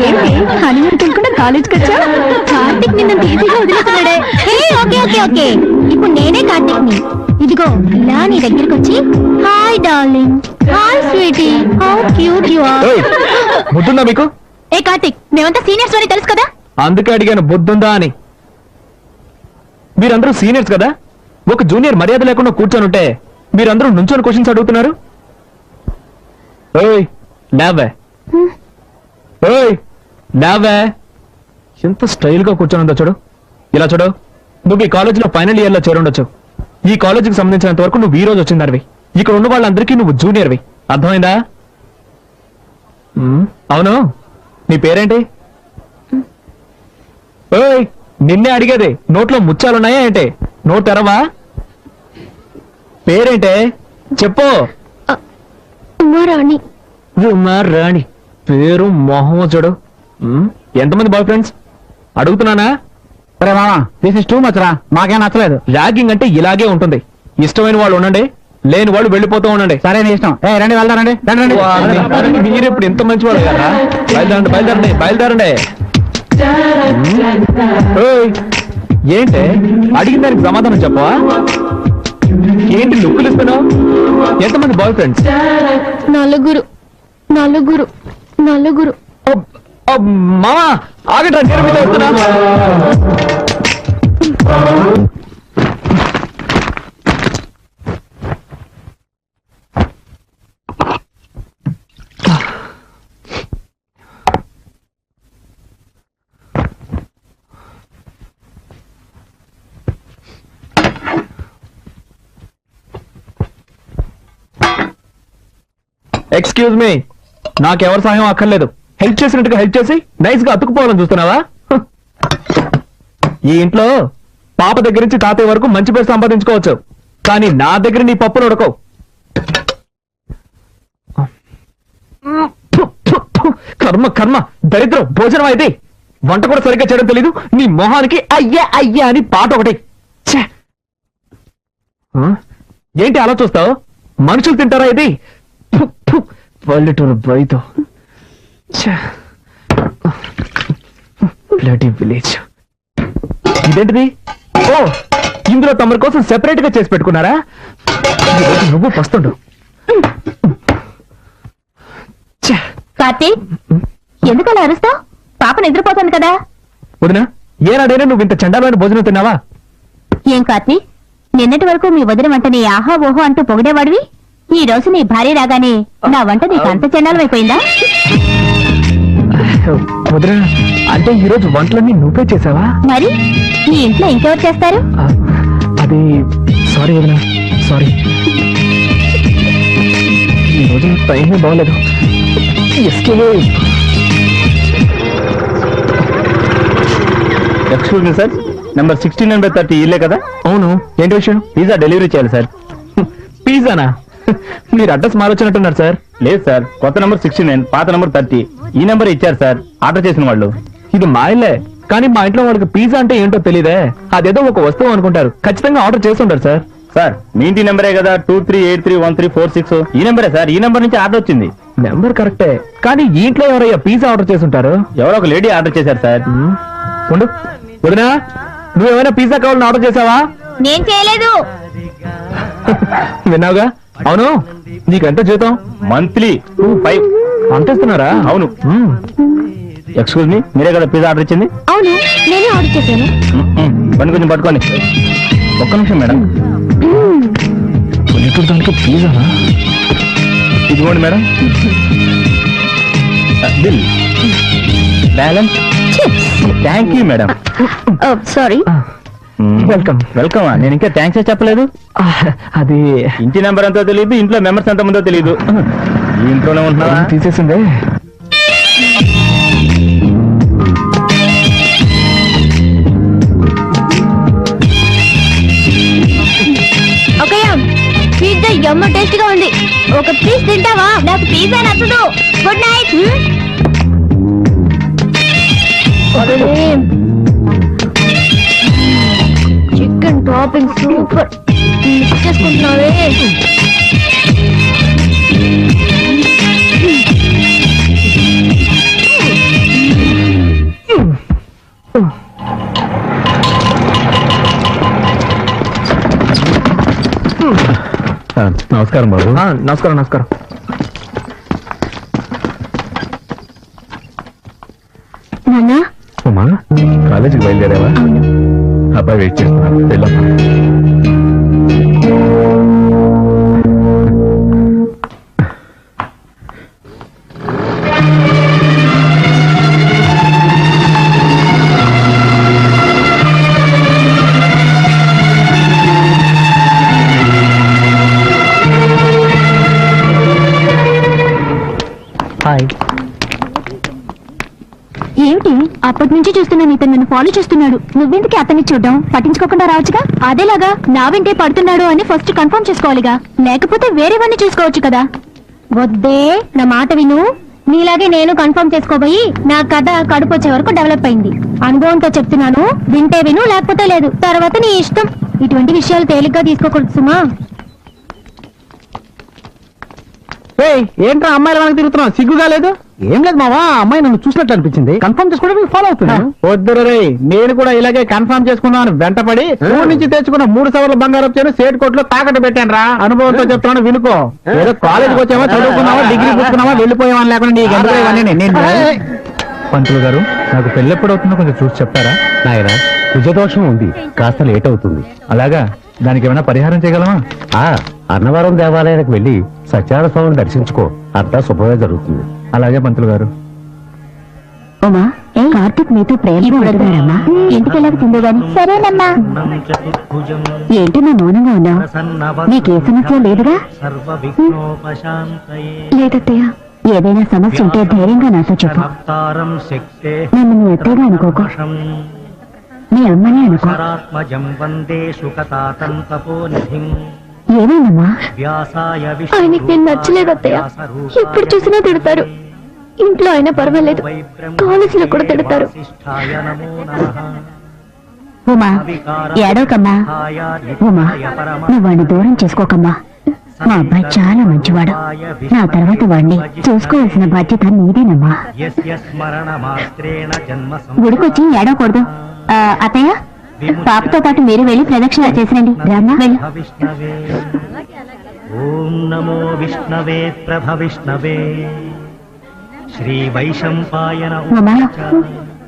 ఏంటి హనీమూన్ తెలుకుండా కాలేజ్కి వచ్చా? కార్తిక్ నిన్న ఈజీగా వదిలేస్తున్నాడే. ఓకే ఓకే ఓకే, ఇప్పుడు నేనే కార్తిక్ ని. ఇదిగో ఇలా నీ దగ్గరికి వచ్చి hi darling, hi sweetie, how cute you are. బుద్ధుందా మీకు? ఏ కార్తిక్, మేమంతా సీనియర్స్ అని తెలుసు కదా. అందుకే అడిగాను బుద్ధుందా అని. మీరందరూ సీనియర్స్ కదా, ఒక జూనియర్ మర్యాద లేకుండా కూర్చొని ఉంటే మీరందరూ నుంచొని క్వశ్చన్స్ అడుగుతున్నారు. ఓయ్ లేవే, ఓయ్ లేవే. ఎంత స్టైల్ గా కూర్చొని ఉందో చూడు. ఇలా చూడు, నువ్వు ఈ కాలేజీలో ఫైనల్ ఇయర్ లో చేరుండొచ్చు. ఈ కాలేజీకి సంబంధించినంత వరకు నువ్వు ఈ రోజు వచ్చిందనివి. ఇక్కడ ఉన్న వాళ్ళందరికీ నువ్వు జూనియర్వి. అర్థమైందా? అవును, నీ పేరేంటి? ఓయ్, నిన్నే అడిగేది. నోట్లో ముచ్చాలున్నాయా ఏంటి? నోట్ తెరవా? పేరేంటే చెప్పు. ఉమారాణి. రాణి పేరు మొహం చూడు. ఎంతమంది బాయ్ ఫ్రెండ్స్ అడుగుతున్నానా? అరే మామా, దిస్ ఇస్ టూ మచ్ రా, మాకేం నచ్చలేదు. ర్యాగింగ్ అంటే ఇలాగే ఉంటుంది. ఇష్టమైన వాళ్ళు ఉండండి, లేని వాళ్ళు వెళ్ళిపోతూ ఉండండి. సరే నీ ఇష్టం. రండి వెళ్దారండి. మీరు ఇప్పుడు ఇంత మంచి వాళ్ళు కదా. బయలుదేరండి బయలుదేరండి. ఓయ్, ఏంటి అడిగిన దానికి సమాధానం చెప్పవా? ఏంటి లుక్కులు ఇస్తున్నావు? ఎంతమంది బాయ్ ఫ్రెండ్స్? నలుగురు. మామా ఆగట్రా, నేను మీతో వస్తున్నా. ఎక్స్క్యూజ్ మీ, నాకెవరి సహాయం అక్కర్లేదు. హెల్ప్ చేసినట్టుగా హెల్ప్ చేసి నైస్ గా అతుకుపోవాలని చూస్తున్నావా? ఈ ఇంట్లో పాప దగ్గర నుంచి తాతయ్య వరకు మంచి పేరు సంపాదించుకోవచ్చు, కానీ నా దగ్గర నీ పప్పులు ఉడకవు. కర్మ కర్మ, దరిద్రం, భోజనం అయితే వంట కూడా సరిగ్గా చేయడం తెలీదు. నీ మొహానికి అయ్యా అయ్యా అని పాట ఒకటి. ఛే! ఏంటి అలా చూస్తావు? మనుషులు తింటారా ఇది? పల్లెటూరు బయట బ్లడీ విలేజ్. ఇదేంటిది? ఓ, ఇందులో తమరి కోసం సెపరేట్ గా చేసి పెట్టుకున్నారా? ఈరోజు నువ్వు పస్తుండు. కార్తీక్, ఎందుకు అలా అరుస్తావు? పాప నిద్రపోతుంది కదా. వదినా, ఏనాడైనా నువ్వు ఇంత చండాలమైన భోజనం తిన్నావా? ఏం కార్తీక్, నిన్నటి వరకు మీ వదిన వంటని ఆహా ఓహో అంటూ పొగిడేవాడివి. ఈ రోజు నీ భార్య రాగానే నా వంట నీకు అంత చండాలమైపోయిందా? వదినా, అంటే ఈరోజు వంటలన్నీ నువ్వే చేసావా? మరి ఈ ఇంట్లో ఇంకెవరు చేస్తారు? అది సారీ వదినా, సారీ. ఈరోజు టైమే బాగలేదు. ఎక్స్క్యూజ్ మీ సార్, నెంబర్ 1630 ఇల్లే కదా? అవును, ఏంటి విషయం? పిజ్జా డెలివరీ చేయాలి సార్. పిజ్జానా? మీరు అడ్రస్ మారొచ్చినట్టున్నారు సార్. లేదు సార్, కొత్త నెంబర్ 69, పాత నెంబర్ 30. ఈ నెంబర్ ఇచ్చారు సార్ ఆర్డర్ చేసిన వాళ్ళు. ఇది మా ఇల్లే, కానీ మా ఇంట్లో వాళ్ళకి పిజ్జా అంటే ఏంటో తెలియదే. అదేదో ఒక వస్తువు అనుకుంటారు. ఖచ్చితంగా ఆర్డర్ చేస్తుంటారు సార్. సార్, మీ ఇంటి నెంబరే కదా 23831346. ఈ నెంబరే సార్, ఈ నెంబర్ నుంచి ఆర్డర్ వచ్చింది. నెంబర్ కరెక్టే, కానీ ఈ ఇంట్లో ఎవరయ్యా పిజ్జా ఆర్డర్ చేస్తుంటారు? ఎవరో ఒక లేడీ ఆర్డర్ చేశారు సార్. ఉండు వదినా, నువ్వేమైనా పిజ్జా కావాలని ఆర్డర్ చేసావా? నేను చేయలేదు. విన్నావుగా? అవును, నీకెంత జీతం? మంత్లీ 25. అంతేస్తున్నారా? అవును. ఎక్స్క్యూజ్ మీ, మీరే కదా పిజ్జా ఆర్డర్ ఇచ్చింది? అవును, నేనే ఆర్డర్ చేశాను. పని కొంచెం పట్టుకోండి. ఒక్క నిమిషం మేడం. దానికి పిజ్జానా? ఇదిగోండి madam bill. Balance. Thank you madam. Sorry. Welcome. Welcome. నేను ఇంకా థ్యాంక్స్ చెప్పలేదు. అది ఇంటి నెంబర్ ఎంతో తెలియదు, ఇంట్లో మెంబర్స్ ఎంత మందో తెలియదు. ఈ ఇంట్లోనే ఉంటున్నావా? తీసేసిందే. ఓకేయా, పిజ్జా ఎమ్మ టేస్ట్ గా ఉంది. ఒక పీస్ తింటావా? నాకు పిజ్జా నచ్చదు. Good night. Chicken topping super. Mix చేసుకుంటున్నావే. నమస్కారం బాబు. నమస్కారం. నమస్కారం. నాన్నా, ఉమా, కాలేజీకి బయలుదేరావా? అబ్బాయి వెయిట్ చేస్తున్నాను, వెళ్ళమ్మా. హాయ్. ఏమిటి అప్పటి నుంచి చూస్తున్నా ఇతను నన్ను ఫాలో చేస్తున్నాడు. నువ్వెందుకు అతన్ని చూడడం? పట్టించుకోకుండా రావచ్చుగా. అదేలాగా నా వెంటే పడుతున్నాడు అని ఫస్ట్ కన్ఫర్మ్ చేసుకోవాలిగా, లేకపోతే వేరేవన్నీ చూసుకోవచ్చు కదా. వద్దే, నా మాట విను. నీలాగే నేను కన్ఫర్మ్ చేసుకోబోయి నా కథ కడుపు వచ్చే వరకు డెవలప్ అయింది. అనుభవంతో చెప్తున్నాను, వింటే విను, లేకపోతే లేదు. తర్వాత నీ ఇష్టం. ఇటువంటి విషయాలు తేలిగ్గా తీసుకోకూడదు సుమా. ఏంట్రా అమ్మాయిల వెనక తిరుగుతున్నావు? సిగ్గుగా లేదు? ఏం లేదు మావా, అమ్మాయి నన్ను చూసినట్టు అనిపించింది. కన్ఫర్మ్ చేసుకోవడానికి ఫాలో అవుతున్నా. వద్దురు రే, నేను కూడా ఇలాగే కన్ఫర్మ్ చేసుకున్నాను. వెంటపడి ఊరి నుంచి తెచ్చుకున్న 3 సవర్ల బంగారం వచ్చాను సేట్ కోట్లో తాకట్టు పెట్టాను రా. అనుభవంతో చెప్తున్నాను, వినుకో. ఏదో కాలేజీకి వచ్చావా, చదువుకున్నావా, డిగ్రీ పుచ్చుకున్నావా, వెళ్ళిపోయావా లేకుండా నీకు ఎందుకు ఇవన్నీ? నేను పంతులు గారు, నాకు పెళ్ళి ఎప్పుడు అవుతుందో కొంచెం చూసి చెప్తారా? నాయన కుజదోషం ఉంది, కాస్త లేట్ అవుతుంది. అలాగా, దానికి ఏమైనా పరిహారం చేయగలమా? అన్నవరం దేవాలయానికి వెళ్ళి సత్యనారాయణ స్వామిని దర్శించుకో, అంతా శుభమే జరుగుతుంది. అలాగే పంతులు గారు. ఉమా, కార్తీక్ మీతో ప్రేమగా ఉంటున్నాడమ్మా. ఇంటికి వెళ్ళక తిందో గాని. సరేనమ్మా. ఏంటమ్మా మౌనంగా ఉన్నావు? నీకే సమస్య లేదుగా? లేదత్తయ్య. ఏదైనా సమస్య ఉంటే ధైర్యంగా నాతో చెప్పు. నన్ను నీ అత్తయ్యగా అనుకోకు, మీ అమ్మని అనుకో. ఏమైందమ్మా? ఆయనకి నేను నచ్చలేదు అత్తయ్య. ఎప్పుడు చూసినా తిడతారు. ఇంట్లో అయినా పర్వాలేదు, కాలేజీలో కూడా తిడతారు. ఉమా, ఏడవకమ్మా. ఉమా, నువ్వు వాడిని దూరం చేసుకోకమ్మా. మా అబ్బాయి చాలా మంచివాడు. నా తర్వాత వాడిని చూసుకోవాల్సిన బాధ్యత నీదేనమ్మా. గుడికొచ్చి ఏడవకూడదు. అత్తయ్య, పాపతో పాటు మీరు వెళ్ళి ప్రదక్షిణ చేసిరండి. రామ్మా, వెళ్ళు. ఓం నమో విష్ణవే ప్రభ విష్ణవే శ్రీ వైశంపాయన. ఉమా,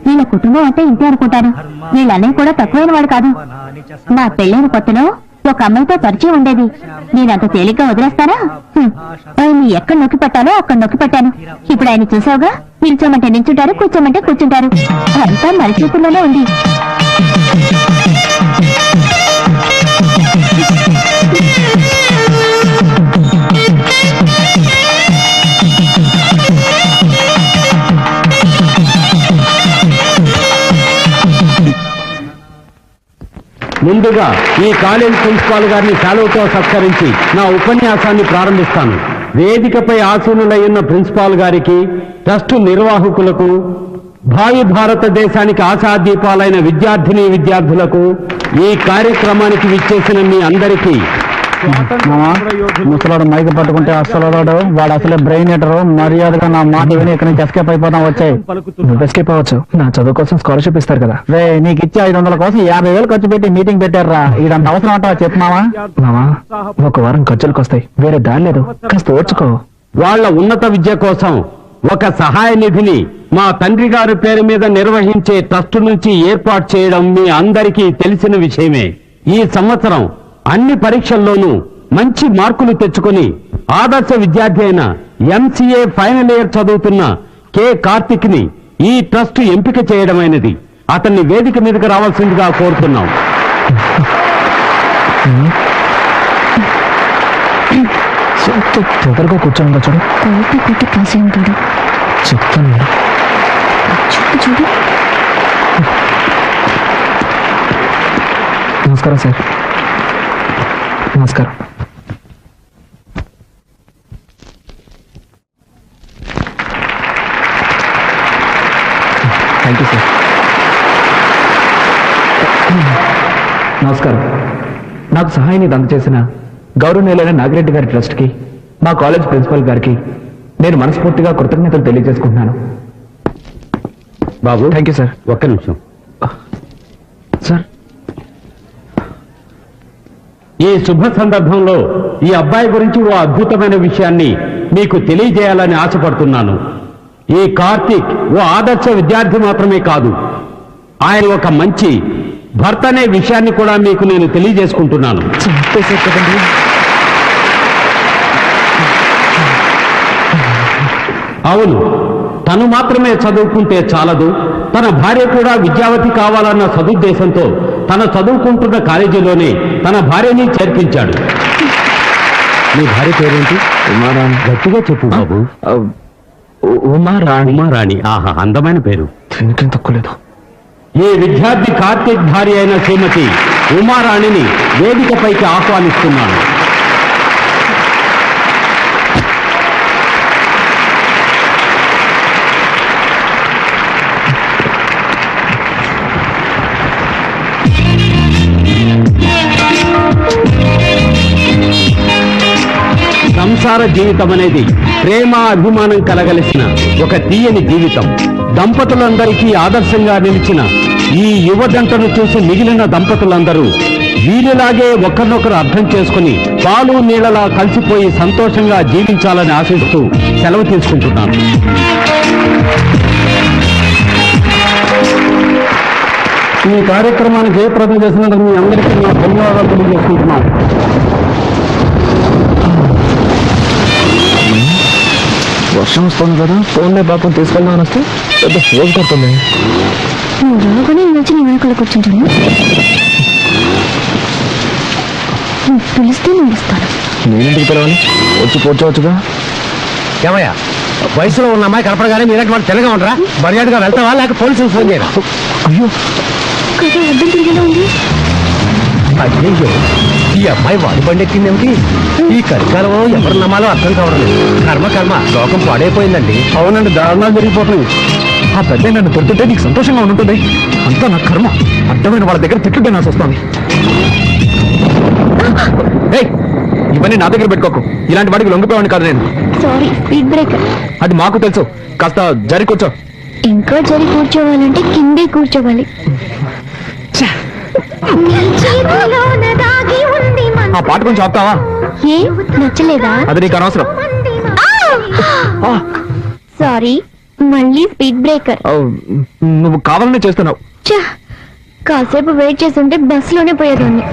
వీళ్ళ కుటుంబం అంటే ఇంతే అనుకుంటాను. వీళ్ళన్నయ్య కూడా తక్కువైన వాడు కాదు. మా పెళ్ళైన కొత్తలో ఒక అమ్మాయితో పరిచయం ఉండేది. నేనంత తేలిగ్గా వదిలేస్తానా? ఆయన్ని ఎక్కడ నొక్కి పెట్టాలో అక్కడ నొక్కి పెట్టాను. ఇప్పుడు ఆయన చూసావుగా, నిల్చోమంటే నిల్చుంటారు, కూర్చోమంటే కూర్చుంటారు. అంతా మన చేతుల్లోనే ఉంది. ముందుగా ఈ కాలేజ్ ప్రిన్సిపాల్ గారిని సెలవుతో సత్కరించి నా ఉపన్యాసాన్ని ప్రారంభిస్తాను. వేదికపై ఆసీనులై ఉన్న ప్రిన్సిపాల్ గారికి, ట్రస్టు నిర్వాహకులకు, భావి భారతదేశానికి ఆశాదీపాలైన విద్యార్థులకు, ఈ కార్యక్రమానికి విచ్చేసిన మీ అందరికీ ముసలాడు మైకి పట్టుకుంటే అస్సలు వాడు అసలే బ్రెయిన్ ఎటరు. మర్యాదగా నా మాట విని ఇక్కడి నుంచి ఎస్కేప్ అయిపోతాం. వచ్చాయి. నువ్వు ఎస్కేప్ అవ్వచ్చు, నా చదువు కోసం స్కాలర్షిప్ ఇస్తారు కదా. రే, నీకు ఇచ్చే 500 కోసం 50,000 ఖర్చు పెట్టి మీటింగ్ పెట్టారా? ఇదంత అవసరం అంటావా చెప్పు మావా? మామా, ఒక వారం ఖర్చులకు వస్తాయి, వేరే దారి లేదు. కాస్త ఓర్చుకో. వాళ్ళ ఉన్నత విద్య కోసం ఒక సహాయ నిధిని మా తండ్రి గారి పేరు మీద నిర్వహించే ట్రస్ట్ నుంచి ఏర్పాటు చేయడం మీ అందరికీ తెలిసిన విషయమే. ఈ సంవత్సరం అన్ని పరీక్షల్లోనూ మంచి మార్కులు తెచ్చుకొని ఆదర్శ విద్యార్థి అయిన MCA ఫైనల్ ఇయర్ చదువుతున్న K. కార్తిక్ ని ఈ ట్రస్ట్ ఎంపిక చేయడమైనది. అతన్ని వేదిక మీదకి రావాల్సిందిగా కోరుతున్నాం. తొందరగా కూర్చోంగా చూడు. కొట్టి పాసి ఉంటాడు. చెప్తాను. చూడు. నమస్కారం సార్. నమస్కారం. Thank you sir. నమస్కారం. నాకు సహాయాన్ని అందజేసిన గౌరవనీయులైన నాగిరెడ్డి గారి ట్రస్ట్కి, మా కాలేజ్ ప్రిన్సిపల్ గారికి నేను మనస్ఫూర్తిగా కృతజ్ఞతలు తెలియజేసుకుంటున్నాను. బాబు, థ్యాంక్ యూ సార్. ఒక్క నిమిషం సార్. ఈ శుభ సందర్భంలో ఈ అబ్బాయి గురించి ఓ అద్భుతమైన విషయాన్ని మీకు తెలియజేయాలని ఆశపడుతున్నాను. ఈ కార్తీక్ ఓ ఆదర్శ విద్యార్థి మాత్రమే కాదు, ఆయన ఒక మంచి భర్త అనే విషయాన్ని కూడా మీకు నేను తెలియజేసుకుంటున్నాను. అవును, తను మాత్రమే చదువుకుంటే చాలదు, తన భార్య కూడా విద్యావతి కావాలన్న సదుద్దేశంతో తన చదువుకుంటున్న కాలేజీలోనే తన భార్యని చేర్పించాడు. మీ భార్య పేరేంటి? ఉమారాణి. గట్టిగా చెప్పు బాబు. ఉమారాణి. ఉమారాణి. ఆహా, అందమైన పేరు. దీనికేం తక్కువ లేదు. ఈ విద్యార్థి కార్తీక్ భార్య అయిన శ్రీమతి ఉమారాణిని వేదికపైకి ఆహ్వానిస్తున్నాను. సంసార జీవితం అనేది ప్రేమ అభిమానం కలగలిసిన ఒక తీయని జీవితం. దంపతులందరికీ ఆదర్శంగా నిలిచిన ఈ యువ జంటను చూసి మిగిలిన దంపతులందరూ వీరిలాగే ఒకరినొకరు అర్థం చేసుకుని పాలు నీళ్లలా కలిసిపోయి సంతోషంగా జీవించాలని ఆశిస్తూ సెలవు తీసుకుంటున్నాను. ఈ కార్యక్రమాన్ని జయప్రదం చేసినందుకు మీ అందరికీ నా ధన్యవాదాలు తెలియజేసుకుంటున్నాం. వర్షం వస్తుంది కదా, ఫోన్లే పాపం తీసుకెళ్దామని వస్తే పెద్ద ఫోన్ కొడుతుంది. నువ్వు రాగానే నిలిచి నీ వెనకాల కూర్చుంటాను. నువ్వు పిలిస్తే నేను వస్తాను. నేనెందుకు పిలవాలి? వచ్చి కూర్చోవచ్చుగా. ఏమయ్యా, వయసులో ఉన్న అమ్మాయి కనపడగానే మీరంటే వాళ్ళు తెల్లగా ఉండరా? మర్యాదగా వెళ్తావా లేక పోలీసులకు ఫోన్ చేయరా? అయ్యో, కదా అర్థం తిరిగేలా ఉంది. అయ్యో, ఈ అమ్మాయి వాడి బండి ఎక్కిందేమిటి? ఈ కలికాలంలో ఎవరు నమ్మాలో అర్థం కావడం లేదు. కర్మ లోకం పాడైపోయిందండి. అవునండి, దారుణాలు జరిగిపోతున్నాయి. ఆ పెద్ద నన్ను తిడుతుంటే నీకు సంతోషంగా ఉంటుంది. అంతా నా కర్మ. అర్థమైన వాళ్ళ దగ్గర తిట్టుంటే నాకు వస్తుంది. ఏయ్, ఇవన్నీ నా దగ్గర పెట్టుకోకు. ఇలాంటి వాడికి లొంగిపోయాను కాదు నేను. Sorry, speed breaker. అది మాకు తెలుసు. కాస్త జరి కూర్చో. ఇంకా జరి కూర్చోవాలంటే కిందే కూర్చోవాలి. ఆ పాట కొంచెం ఆపుతావా? ఏ నచ్చలేదా? అది నీకు అనవసరం. సారీ, మళ్ళీ స్పీడ్ బ్రేకర్. నువ్వు కావాలనే చేస్తున్నావు. కాసేపు వెయిట్ చేస్తుంటే బస్ లోనే పోయేదాన్ని.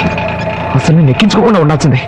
అసలు నేను ఎక్కించుకోకుండా ఉండాల్సిందే.